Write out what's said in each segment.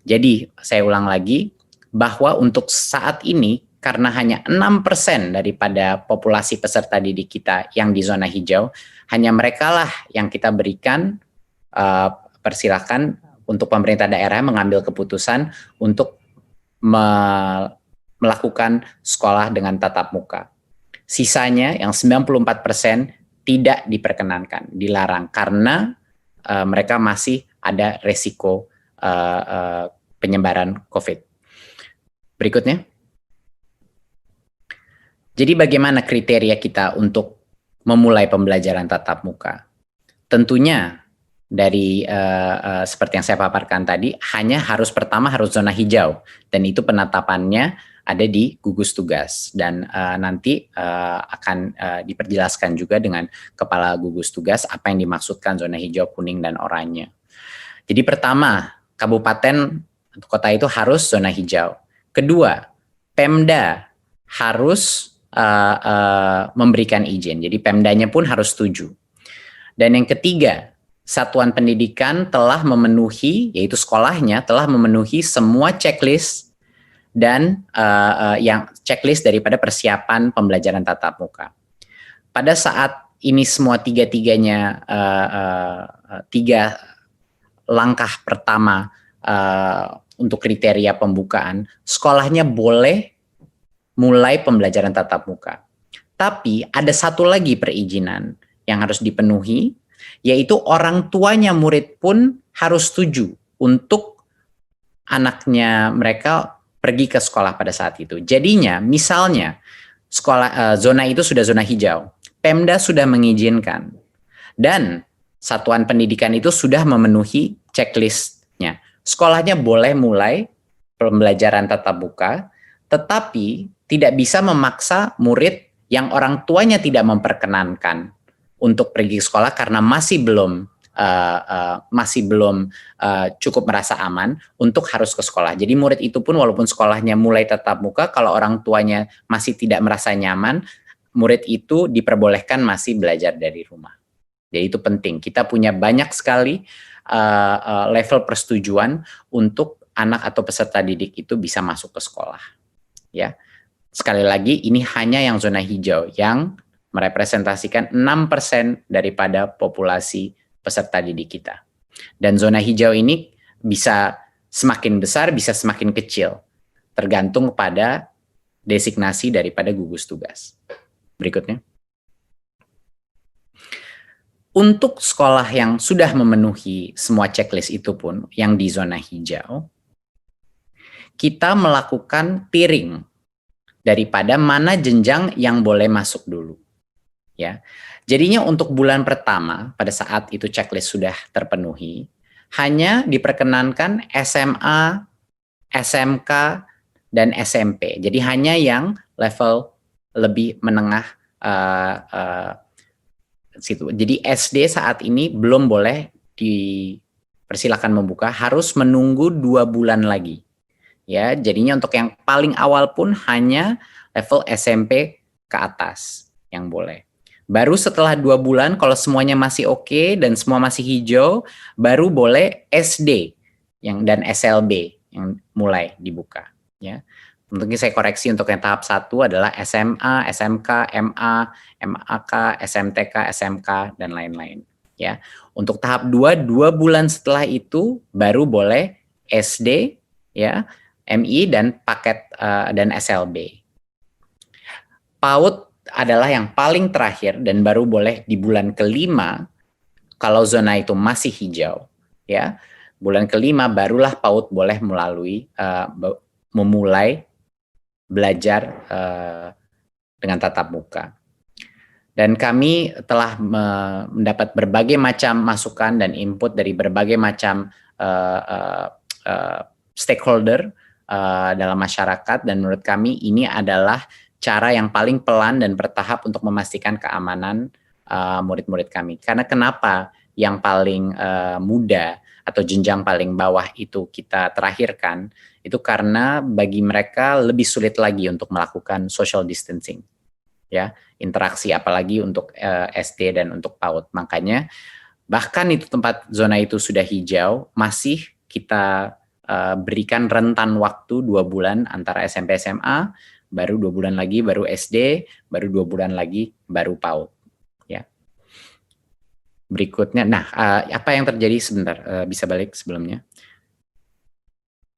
Jadi saya ulang lagi bahwa untuk saat ini karena hanya 6% daripada populasi peserta didik kita yang di zona hijau, hanya mereka lah yang kita berikan persilakan untuk pemerintah daerah mengambil keputusan untuk melakukan sekolah dengan tatap muka. Sisanya yang 94% tidak diperkenankan, dilarang karena mereka masih ada resiko penyebaran COVID. Berikutnya. Jadi bagaimana kriteria kita untuk memulai pembelajaran tatap muka? Tentunya dari seperti yang saya paparkan tadi, pertama harus zona hijau, dan itu penetapannya ada di gugus tugas, dan nanti akan diperjelaskan juga dengan kepala gugus tugas apa yang dimaksudkan zona hijau, kuning, dan oranye. Jadi pertama, kabupaten atau kota itu harus zona hijau. Kedua, Pemda harus memberikan izin, jadi Pemdanya pun harus setuju. Dan yang ketiga, satuan pendidikan telah memenuhi, yaitu sekolahnya telah memenuhi semua checklist dan yang checklist daripada persiapan pembelajaran tatap muka. Pada saat ini semua tiga langkah pertama untuk kriteria pembukaan, sekolahnya boleh mulai pembelajaran tatap muka. Tapi ada satu lagi perizinan yang harus dipenuhi, yaitu orang tuanya murid pun harus setuju untuk anaknya mereka pergi ke sekolah pada saat itu. Jadinya, misalnya zona itu sudah zona hijau, Pemda sudah mengizinkan, dan satuan pendidikan itu sudah memenuhi checklistnya. Sekolahnya boleh mulai pembelajaran tatap muka, tetapi tidak bisa memaksa murid yang orang tuanya tidak memperkenankan untuk pergi ke sekolah karena masih belum cukup merasa aman untuk harus ke sekolah. Jadi murid itu pun walaupun sekolahnya mulai tatap muka, kalau orang tuanya masih tidak merasa nyaman, murid itu diperbolehkan masih belajar dari rumah. Jadi itu penting. Kita punya banyak sekali level persetujuan untuk anak atau peserta didik itu bisa masuk ke sekolah. Ya. Sekali lagi, ini hanya yang zona hijau yang merepresentasikan 6% daripada populasi peserta didik kita. Dan zona hijau ini bisa semakin besar, bisa semakin kecil, tergantung pada designasi daripada gugus tugas. Berikutnya. Untuk sekolah yang sudah memenuhi semua checklist itu pun, yang di zona hijau, kita melakukan tiering daripada mana jenjang yang boleh masuk dulu. Ya. Jadinya untuk bulan pertama, pada saat itu checklist sudah terpenuhi, hanya diperkenankan SMA, SMK, dan SMP. Jadi hanya yang level lebih menengah situ. Jadi SD saat ini belum boleh dipersilakan membuka, harus menunggu 2 bulan lagi. Ya, jadinya untuk yang paling awal pun hanya level SMP ke atas yang boleh. Baru setelah 2 bulan, kalau semuanya masih oke dan semua masih hijau, baru boleh SD dan SLB yang mulai dibuka. Ya. Mungkin saya koreksi, untuk yang tahap 1 adalah SMA, SMK, MA, MAK, SMTK, SMK, dan lain-lain. Ya. Untuk tahap 2, 2 bulan setelah itu baru boleh SD, ya, MI, dan paket dan SLB. PAUD adalah yang paling terakhir dan baru boleh di bulan ke-5 kalau zona itu masih hijau. Ya, bulan ke-5 barulah PAUD boleh memulai belajar dengan tatap muka. Dan kami telah mendapat berbagai macam masukan dan input dari berbagai macam stakeholder dalam masyarakat, dan menurut kami ini adalah cara yang paling pelan dan bertahap untuk memastikan keamanan murid-murid kami. Karena kenapa yang paling muda atau jenjang paling bawah itu kita terakhirkan, itu karena bagi mereka lebih sulit lagi untuk melakukan social distancing, ya, interaksi, apalagi untuk SD dan untuk PAUD. Makanya bahkan itu tempat zona itu sudah hijau, masih kita berikan rentan waktu 2 bulan antara SMP SMA, baru 2 bulan lagi baru SD, baru 2 bulan lagi baru PAUD. Ya. Berikutnya, nah apa yang terjadi sebentar, bisa balik sebelumnya.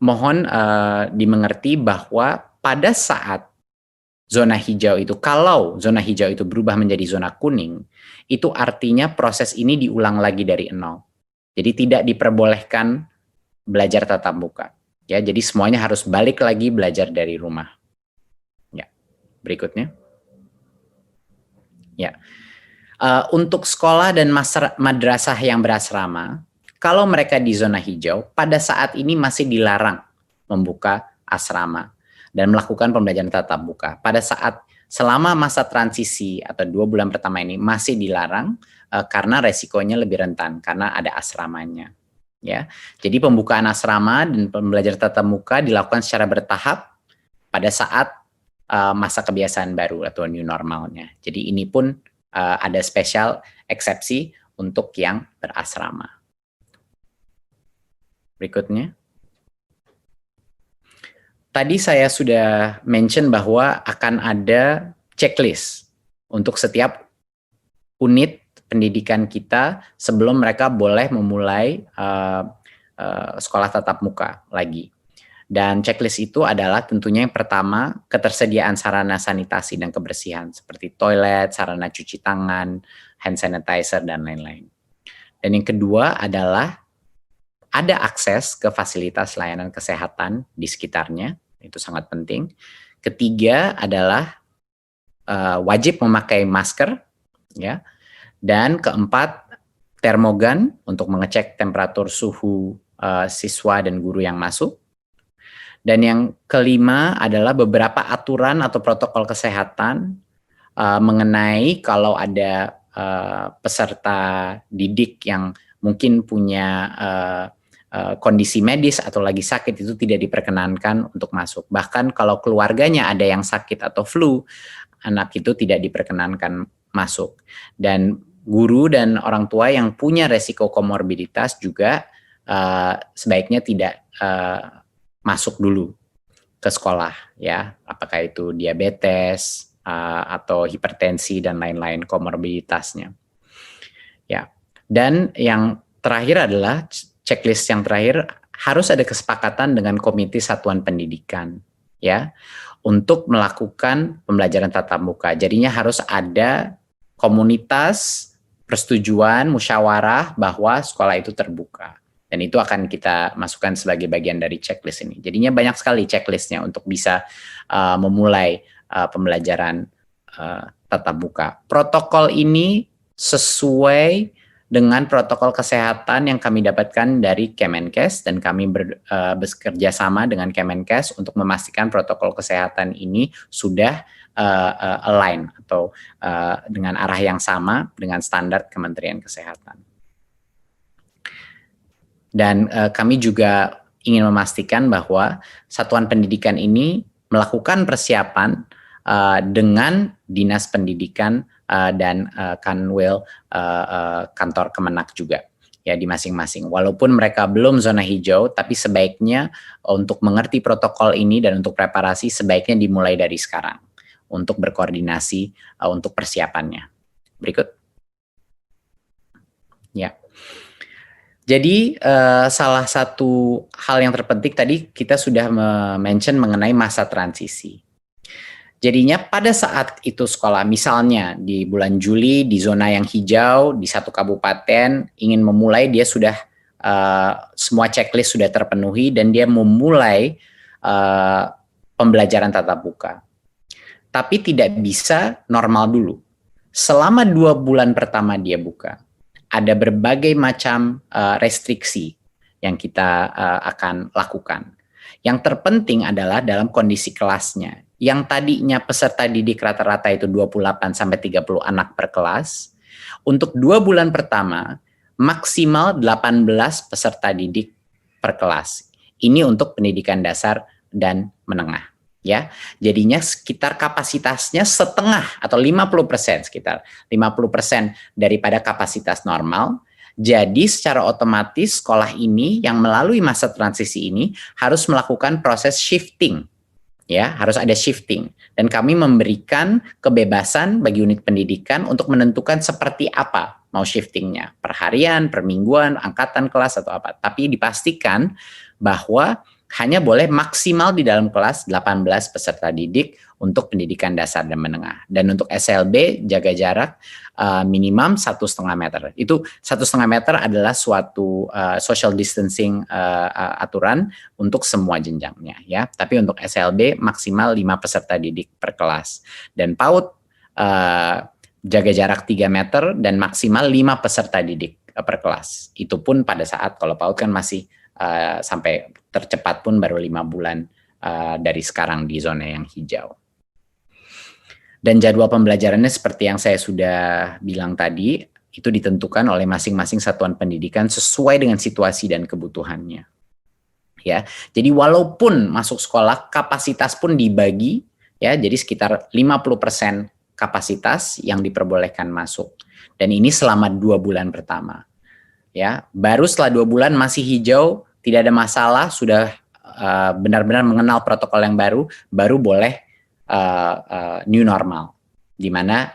Mohon dimengerti bahwa pada saat zona hijau itu, kalau zona hijau itu berubah menjadi zona kuning, itu artinya proses ini diulang lagi dari nol. Jadi tidak diperbolehkan belajar tatap muka. Ya, jadi semuanya harus balik lagi belajar dari rumah. Ya, berikutnya. Ya. Untuk sekolah dan madrasah yang berasrama, kalau mereka di zona hijau, pada saat ini masih dilarang membuka asrama dan melakukan pembelajaran tatap muka. Pada saat selama masa transisi atau 2 bulan pertama ini masih dilarang karena resikonya lebih rentan karena ada asramanya. Ya, jadi pembukaan asrama dan pembelajaran tatap muka dilakukan secara bertahap pada saat masa kebiasaan baru atau new normalnya. Jadi ini pun ada spesial eksepsi untuk yang berasrama. Berikutnya. Tadi saya sudah mention bahwa akan ada checklist untuk setiap unit pendidikan kita sebelum mereka boleh memulai sekolah tatap muka lagi. Dan checklist itu adalah tentunya yang pertama, ketersediaan sarana sanitasi dan kebersihan seperti toilet, sarana cuci tangan, hand sanitizer, dan lain-lain. Dan yang kedua adalah ada akses ke fasilitas layanan kesehatan di sekitarnya, itu sangat penting. Ketiga adalah wajib memakai masker, ya. Dan keempat, termogan untuk mengecek temperatur suhu siswa dan guru yang masuk. Dan yang kelima adalah beberapa aturan atau protokol kesehatan mengenai kalau ada peserta didik yang mungkin punya kondisi medis atau lagi sakit, itu tidak diperkenankan untuk masuk. Bahkan kalau keluarganya ada yang sakit atau flu, anak itu tidak diperkenankan masuk. Dan guru dan orang tua yang punya resiko komorbiditas juga sebaiknya tidak masuk dulu ke sekolah, ya, apakah itu diabetes atau hipertensi dan lain-lain komorbiditasnya, ya. Dan yang terakhir adalah checklist yang terakhir, harus ada kesepakatan dengan Komite Satuan Pendidikan, ya, untuk melakukan pembelajaran tatap muka. Jadinya harus ada komunitas persetujuan musyawarah bahwa sekolah itu terbuka. Dan itu akan kita masukkan sebagai bagian dari checklist ini. Jadinya banyak sekali checklistnya untuk bisa memulai pembelajaran tatap muka. Protokol ini sesuai dengan protokol kesehatan yang kami dapatkan dari Kemenkes, dan kami bekerja sama dengan Kemenkes untuk memastikan protokol kesehatan ini sudah align atau dengan arah yang sama dengan standar Kementerian Kesehatan. Dan kami juga ingin memastikan bahwa satuan pendidikan ini melakukan persiapan dengan Dinas Pendidikan dan Kanwil kantor Kemenak juga, ya, di masing-masing. Walaupun mereka belum zona hijau, tapi sebaiknya untuk mengerti protokol ini dan untuk preparasi sebaiknya dimulai dari sekarang untuk berkoordinasi untuk persiapannya. Berikut. Ya. Jadi salah satu hal yang terpenting tadi kita sudah mention mengenai masa transisi. Jadinya pada saat itu sekolah, misalnya di bulan Juli di zona yang hijau di satu kabupaten ingin memulai, dia sudah semua checklist sudah terpenuhi dan dia memulai pembelajaran tatap muka. Tapi tidak bisa normal dulu. Selama 2 bulan pertama dia buka, ada berbagai macam restriksi yang kita akan lakukan. Yang terpenting adalah dalam kondisi kelasnya. Yang tadinya peserta didik rata-rata itu 28-30 anak per kelas, untuk 2 bulan pertama maksimal 18 peserta didik per kelas. Ini untuk pendidikan dasar dan menengah. Ya, jadinya sekitar kapasitasnya setengah atau 50%, sekitar 50% daripada kapasitas normal, Jadi secara otomatis sekolah ini yang melalui masa transisi ini harus melakukan proses shifting. Ya, harus ada shifting. Dan kami memberikan kebebasan bagi unit pendidikan untuk menentukan seperti apa mau shiftingnya. Per harian, per mingguan, angkatan kelas atau apa. Tapi dipastikan bahwa hanya boleh maksimal di dalam kelas 18 peserta didik untuk pendidikan dasar dan menengah. Dan untuk SLB jaga jarak minimum 1,5 meter. Itu 1,5 meter adalah suatu social distancing aturan untuk semua jenjangnya ya. Tapi untuk SLB maksimal 5 peserta didik per kelas. Dan PAUD jaga jarak 3 meter dan maksimal 5 peserta didik per kelas. Itu pun pada saat kalau PAUD kan masih sampai tercepat pun baru 5 bulan dari sekarang di zona yang hijau. Dan jadwal pembelajarannya seperti yang saya sudah bilang tadi, itu ditentukan oleh masing-masing satuan pendidikan sesuai dengan situasi dan kebutuhannya. Ya, jadi walaupun masuk sekolah kapasitas pun dibagi, ya, jadi sekitar 50% kapasitas yang diperbolehkan masuk. Dan ini selama 2 bulan pertama. Ya, baru setelah 2 bulan masih hijau, tidak ada masalah, sudah benar-benar mengenal protokol yang baru boleh new normal, di mana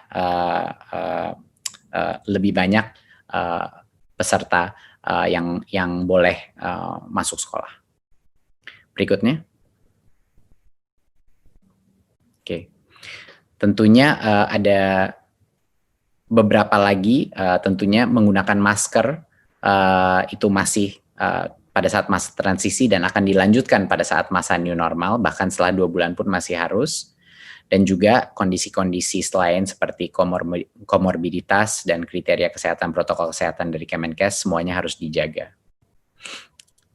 lebih banyak peserta yang boleh masuk sekolah. Berikutnya, oke, tentunya ada beberapa lagi, tentunya menggunakan masker itu masih pada saat masa transisi dan akan dilanjutkan pada saat masa new normal, bahkan setelah 2 bulan pun masih harus. Dan juga kondisi-kondisi selain seperti komorbiditas dan kriteria kesehatan, protokol kesehatan dari Kemenkes semuanya harus dijaga.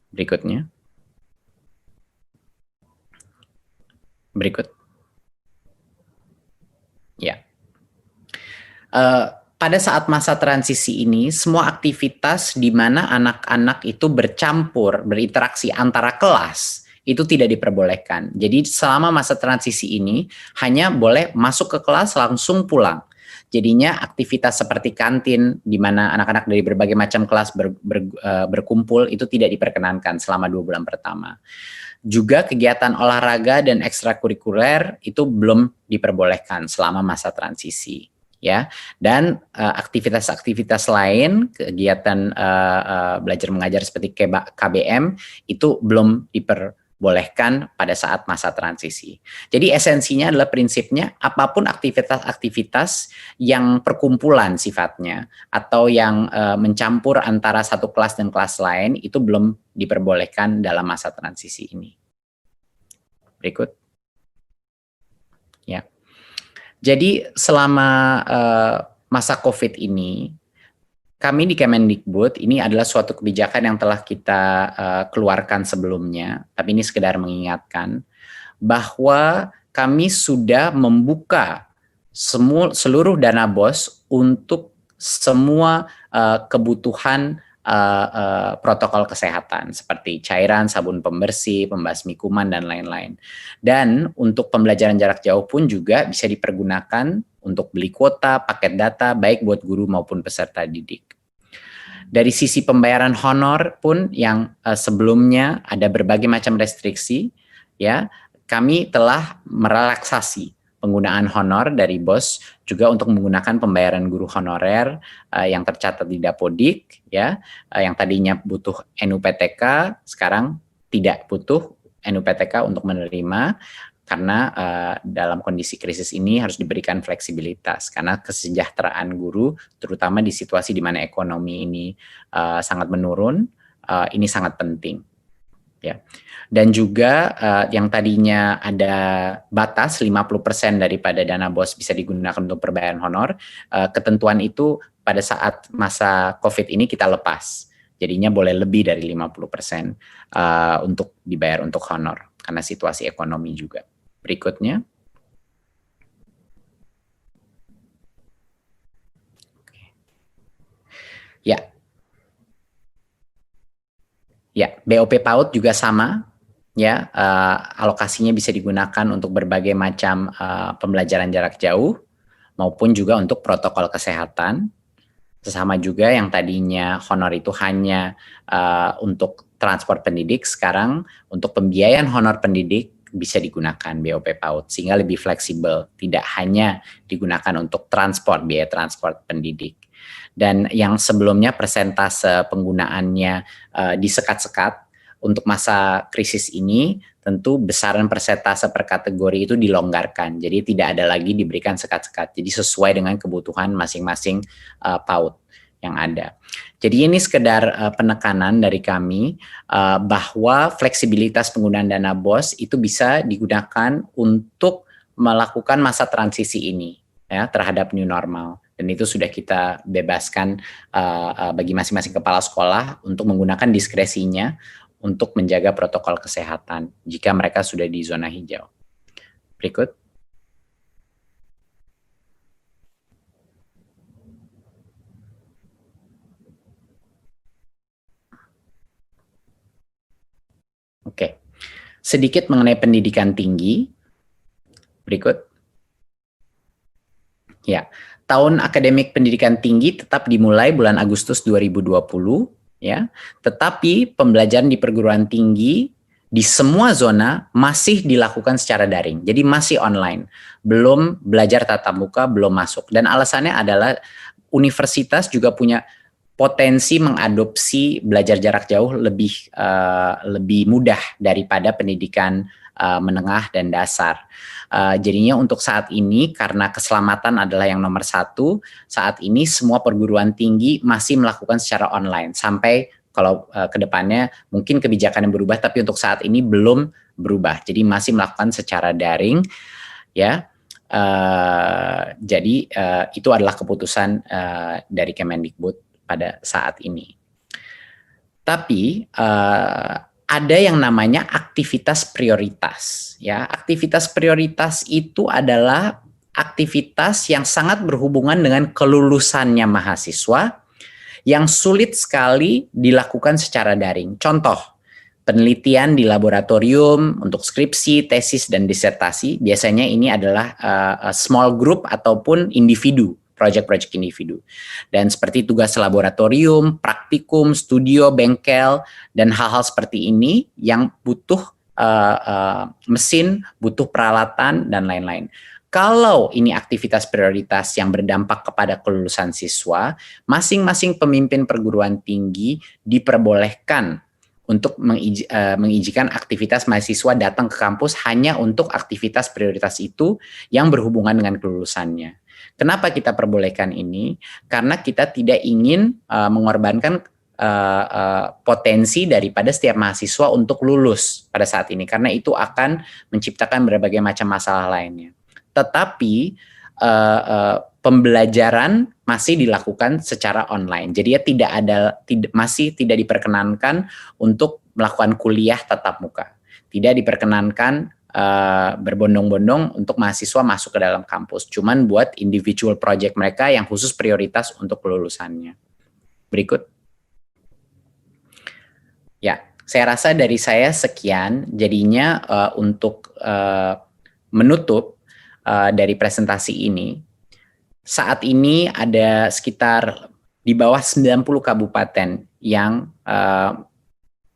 Berikutnya. Berikut. Ya. Pada saat masa transisi ini, semua aktivitas di mana anak-anak itu bercampur, berinteraksi antara kelas, itu tidak diperbolehkan. Jadi selama masa transisi ini, hanya boleh masuk ke kelas langsung pulang. Jadinya aktivitas seperti kantin, di mana anak-anak dari berbagai macam kelas berkumpul, itu tidak diperkenankan selama 2 bulan pertama. Juga kegiatan olahraga dan ekstrakurikuler itu belum diperbolehkan selama masa transisi. Ya, dan aktivitas-aktivitas lain, kegiatan belajar mengajar seperti KBM itu belum diperbolehkan pada saat masa transisi. Jadi esensinya adalah prinsipnya apapun aktivitas-aktivitas yang perkumpulan sifatnya atau yang mencampur antara satu kelas dan kelas lain itu belum diperbolehkan dalam masa transisi ini. Berikut. Ya. Jadi selama masa COVID ini, kami di Kemendikbud, ini adalah suatu kebijakan yang telah kita keluarkan sebelumnya, tapi ini sekedar mengingatkan, bahwa kami sudah membuka seluruh dana BOS untuk semua kebutuhan protokol kesehatan seperti cairan, sabun pembersih, pembasmi kuman, dan lain-lain. Dan untuk pembelajaran jarak jauh pun juga bisa dipergunakan untuk beli kuota, paket data, baik buat guru maupun peserta didik. Dari sisi pembayaran honor pun yang sebelumnya ada berbagai macam restriksi, ya, kami telah merelaksasi penggunaan honor dari BOS juga untuk menggunakan pembayaran guru honorer yang tercatat di Dapodik, ya, yang tadinya butuh NUPTK sekarang tidak butuh NUPTK untuk menerima karena dalam kondisi krisis ini harus diberikan fleksibilitas karena kesejahteraan guru terutama di situasi di mana ekonomi ini sangat menurun, ini sangat penting. Ya. Dan juga yang tadinya ada batas 50% daripada dana BOS bisa digunakan untuk perbayaran honor, ketentuan itu pada saat masa COVID ini kita lepas. Jadinya boleh lebih dari 50% untuk dibayar untuk honor karena situasi ekonomi juga. Berikutnya. Ya. Ya, BOP PAUD juga sama, ya, alokasinya bisa digunakan untuk berbagai macam pembelajaran jarak jauh maupun juga untuk protokol kesehatan. Sesama juga yang tadinya honor itu hanya untuk transport pendidik, sekarang untuk pembiayaan honor pendidik bisa digunakan BOP PAUD, sehingga lebih fleksibel, tidak hanya digunakan untuk transport, biaya transport pendidik. Dan yang sebelumnya persentase penggunaannya disekat-sekat, untuk masa krisis ini tentu besaran persentase per kategori itu dilonggarkan, jadi tidak ada lagi diberikan sekat-sekat, jadi sesuai dengan kebutuhan masing-masing PAUD yang ada. Jadi ini sekedar penekanan dari kami bahwa fleksibilitas penggunaan dana BOS itu bisa digunakan untuk melakukan masa transisi ini ya terhadap new normal, dan itu sudah kita bebaskan bagi masing-masing kepala sekolah untuk menggunakan diskresinya untuk menjaga protokol kesehatan jika mereka sudah di zona hijau. Berikut. Oke. Sedikit mengenai pendidikan tinggi. Berikut. Ya, tahun akademik pendidikan tinggi tetap dimulai bulan Agustus 2020. Ya, tetapi pembelajaran di perguruan tinggi di semua zona masih dilakukan secara daring, jadi masih online, belum belajar tatap muka, belum masuk. Dan alasannya adalah universitas juga punya potensi mengadopsi belajar jarak jauh lebih mudah daripada pendidikan menengah dan dasar. Jadinya untuk saat ini, karena keselamatan adalah yang nomor satu, saat ini semua perguruan tinggi masih melakukan secara online, sampai kalau ke depannya mungkin kebijakan yang berubah, tapi untuk saat ini belum berubah, jadi masih melakukan secara daring, ya. Jadi itu adalah keputusan dari Kemendikbud pada saat ini. Tapi ada yang namanya aktivitas prioritas. Ya, aktivitas prioritas itu adalah aktivitas yang sangat berhubungan dengan kelulusannya mahasiswa yang sulit sekali dilakukan secara daring. Contoh, penelitian di laboratorium untuk skripsi, tesis, dan disertasi. Biasanya ini adalah small group ataupun individu, project-project individu. Dan seperti tugas laboratorium, praktikum, studio, bengkel, dan hal-hal seperti ini yang butuh mesin, butuh peralatan, dan lain-lain. Kalau ini aktivitas prioritas yang berdampak kepada kelulusan siswa, masing-masing pemimpin perguruan tinggi diperbolehkan untuk mengizinkan aktivitas mahasiswa datang ke kampus hanya untuk aktivitas prioritas itu yang berhubungan dengan kelulusannya. Kenapa kita perbolehkan ini? Karena kita tidak ingin mengorbankan potensi daripada setiap mahasiswa untuk lulus pada saat ini, karena itu akan menciptakan berbagai macam masalah lainnya. Tetapi pembelajaran masih dilakukan secara online, jadi ya masih tidak diperkenankan untuk melakukan kuliah tatap muka, tidak diperkenankan berbondong-bondong untuk mahasiswa masuk ke dalam kampus, cuman buat individual project mereka yang khusus prioritas untuk kelulusannya. Berikut. Ya, saya rasa dari saya sekian, jadinya untuk menutup dari presentasi ini, saat ini ada sekitar di bawah 90 kabupaten yang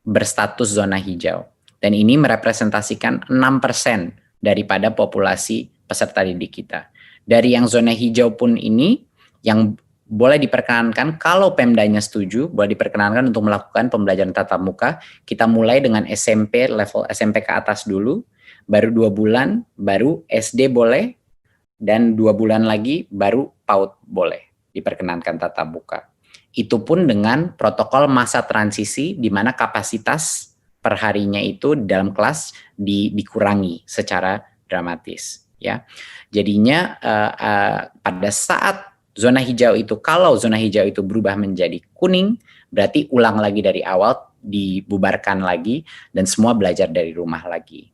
berstatus zona hijau. Dan ini merepresentasikan 6% daripada populasi peserta didik kita. Dari yang zona hijau pun ini, yang boleh diperkenankan, kalau Pemdanya setuju, boleh diperkenankan untuk melakukan pembelajaran tatap muka. Kita mulai dengan SMP, level SMP ke atas dulu, baru 2 bulan, baru SD boleh, dan 2 bulan lagi baru PAUD boleh diperkenankan tatap muka. Itu pun dengan protokol masa transisi di mana kapasitas perharinya itu dalam kelas dikurangi secara dramatis. Ya, jadinya pada saat zona hijau itu, kalau zona hijau itu berubah menjadi kuning, berarti ulang lagi dari awal, dibubarkan lagi, dan semua belajar dari rumah lagi.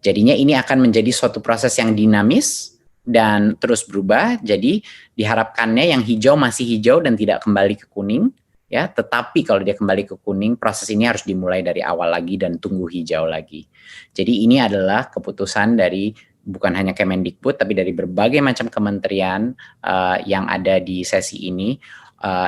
Jadinya ini akan menjadi suatu proses yang dinamis dan terus berubah. Jadi diharapkannya yang hijau masih hijau dan tidak kembali ke kuning, ya. Tetapi kalau dia kembali ke kuning, proses ini harus dimulai dari awal lagi dan tunggu hijau lagi. Jadi ini adalah keputusan dari bukan hanya Kemendikbud, tapi dari berbagai macam kementerian yang ada di sesi ini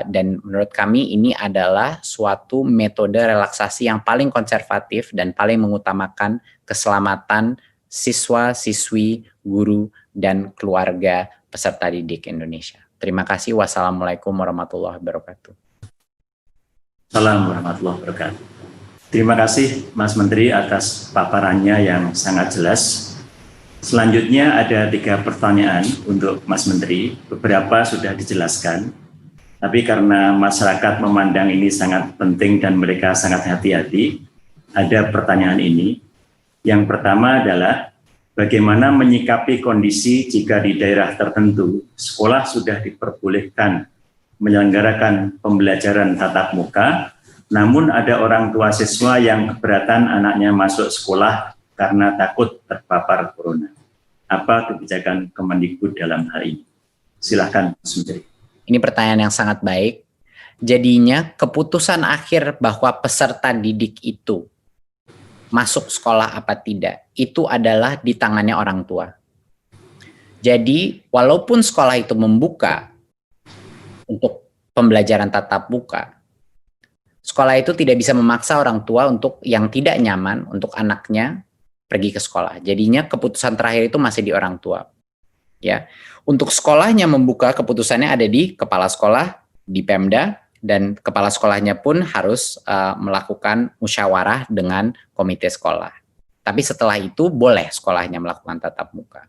Dan menurut kami ini adalah suatu metode relaksasi yang paling konservatif dan paling mengutamakan keselamatan siswa, siswi, guru, dan keluarga peserta didik Indonesia. Terima kasih. Wassalamualaikum warahmatullahi wabarakatuh. Assalamualaikum warahmatullahi wabarakatuh. Terima kasih Mas Menteri atas paparannya yang sangat jelas. Selanjutnya ada 3 pertanyaan untuk Mas Menteri. Beberapa sudah dijelaskan, tapi karena masyarakat memandang ini sangat penting dan mereka sangat hati-hati, ada pertanyaan ini. Yang pertama adalah bagaimana menyikapi kondisi jika di daerah tertentu sekolah sudah diperbolehkan menyelenggarakan pembelajaran tatap muka, namun ada orang tua siswa yang keberatan anaknya masuk sekolah karena takut terpapar corona. Apa kebijakan Kemendikbud dalam hal ini? Silakan Mas Menteri. Ini pertanyaan yang sangat baik. Jadinya keputusan akhir bahwa peserta didik itu masuk sekolah apa tidak, itu adalah di tangannya orang tua. Jadi walaupun sekolah itu membuka untuk pembelajaran tatap muka, sekolah itu tidak bisa memaksa orang tua untuk yang tidak nyaman untuk anaknya pergi ke sekolah. Jadinya keputusan terakhir itu masih di orang tua. Ya, untuk sekolahnya membuka, keputusannya ada di kepala sekolah, di Pemda, dan kepala sekolahnya pun harus melakukan musyawarah dengan komite sekolah. Tapi setelah itu boleh sekolahnya melakukan tatap muka.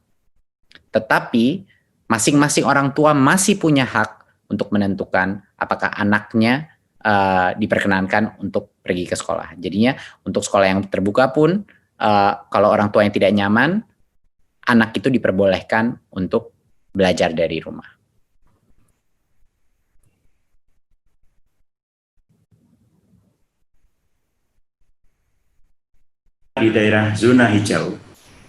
Tetapi masing-masing orang tua masih punya hak untuk menentukan apakah anaknya diperkenankan untuk pergi ke sekolah. Jadinya untuk sekolah yang terbuka pun, kalau orang tua yang tidak nyaman, anak itu diperbolehkan untuk belajar dari rumah. Di daerah zona hijau,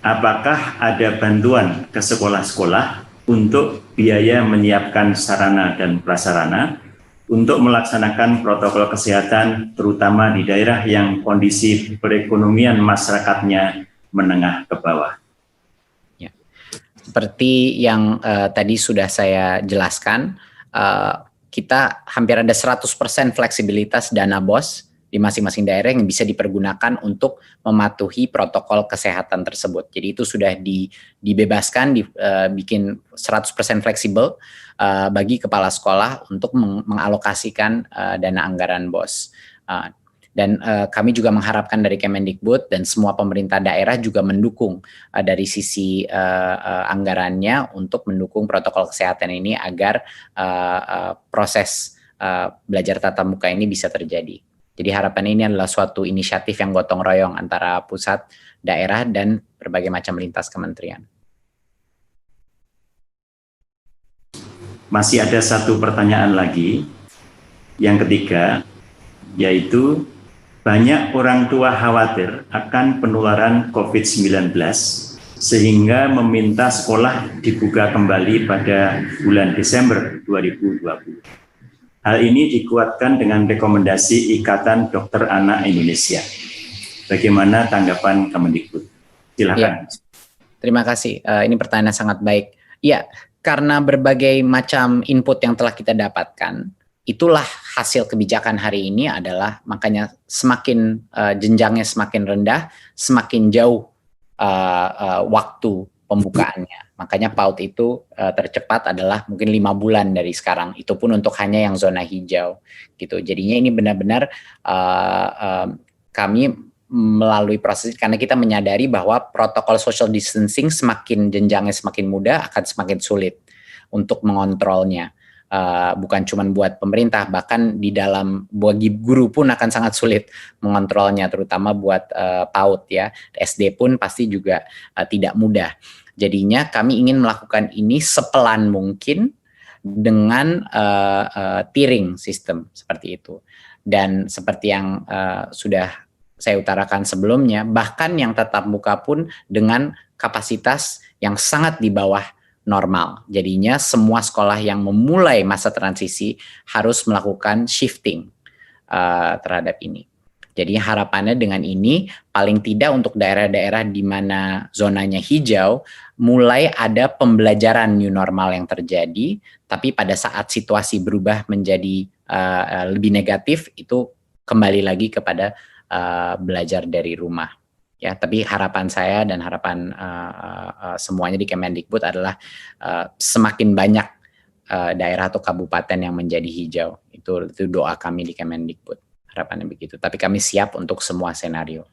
apakah ada bantuan ke sekolah-sekolah untuk biaya menyiapkan sarana dan prasarana untuk melaksanakan protokol kesehatan, terutama di daerah yang kondisi perekonomian masyarakatnya menengah ke bawah? Seperti yang tadi sudah saya jelaskan, kita hampir ada 100% fleksibilitas dana BOS di masing-masing daerah yang bisa dipergunakan untuk mematuhi protokol kesehatan tersebut. Jadi itu sudah dibebaskan, dibikin 100% fleksibel bagi kepala sekolah untuk mengalokasikan dana anggaran BOS. Dan kami juga mengharapkan dari Kemendikbud dan semua pemerintah daerah juga mendukung dari sisi anggarannya untuk mendukung protokol kesehatan ini agar proses belajar tatap muka ini bisa terjadi. Jadi harapan ini adalah suatu inisiatif yang gotong royong antara pusat, daerah, dan berbagai macam lintas kementerian. Masih ada satu pertanyaan lagi, yang ketiga, yaitu banyak orang tua khawatir akan penularan COVID-19 sehingga meminta sekolah dibuka kembali pada bulan Desember 2020. Hal ini dikuatkan dengan rekomendasi Ikatan Dokter Anak Indonesia. Bagaimana tanggapan Kemendikbud? Silakan. Ya, terima kasih. Ini pertanyaan sangat baik. Ya, karena berbagai macam input yang telah kita dapatkan, itulah hasil kebijakan hari ini adalah makanya semakin jenjangnya semakin rendah, semakin jauh waktu pembukaannya. Makanya PAUD itu tercepat adalah mungkin 5 bulan dari sekarang. Itu pun untuk hanya yang zona hijau gitu. Jadinya ini benar-benar kami melalui proses karena kita menyadari bahwa protokol social distancing semakin jenjangnya semakin mudah akan semakin sulit untuk mengontrolnya. Bukan cuma buat pemerintah, bahkan di dalam bagi guru pun akan sangat sulit mengontrolnya, terutama buat PAUD ya. SD pun pasti juga tidak mudah. Jadinya kami ingin melakukan ini sepelan mungkin dengan tiering sistem seperti itu. Dan seperti yang sudah saya utarakan sebelumnya, bahkan yang tatap muka pun dengan kapasitas yang sangat di bawah normal. Jadinya semua sekolah yang memulai masa transisi harus melakukan shifting terhadap ini. Jadi harapannya dengan ini paling tidak untuk daerah-daerah di mana zonanya hijau mulai ada pembelajaran new normal yang terjadi, tapi pada saat situasi berubah menjadi lebih negatif itu kembali lagi kepada belajar dari rumah. Ya, tapi harapan saya dan harapan semuanya di Kemendikbud adalah semakin banyak daerah atau kabupaten yang menjadi hijau. Itu doa kami di Kemendikbud. Harapannya begitu. Tapi kami siap untuk semua senario.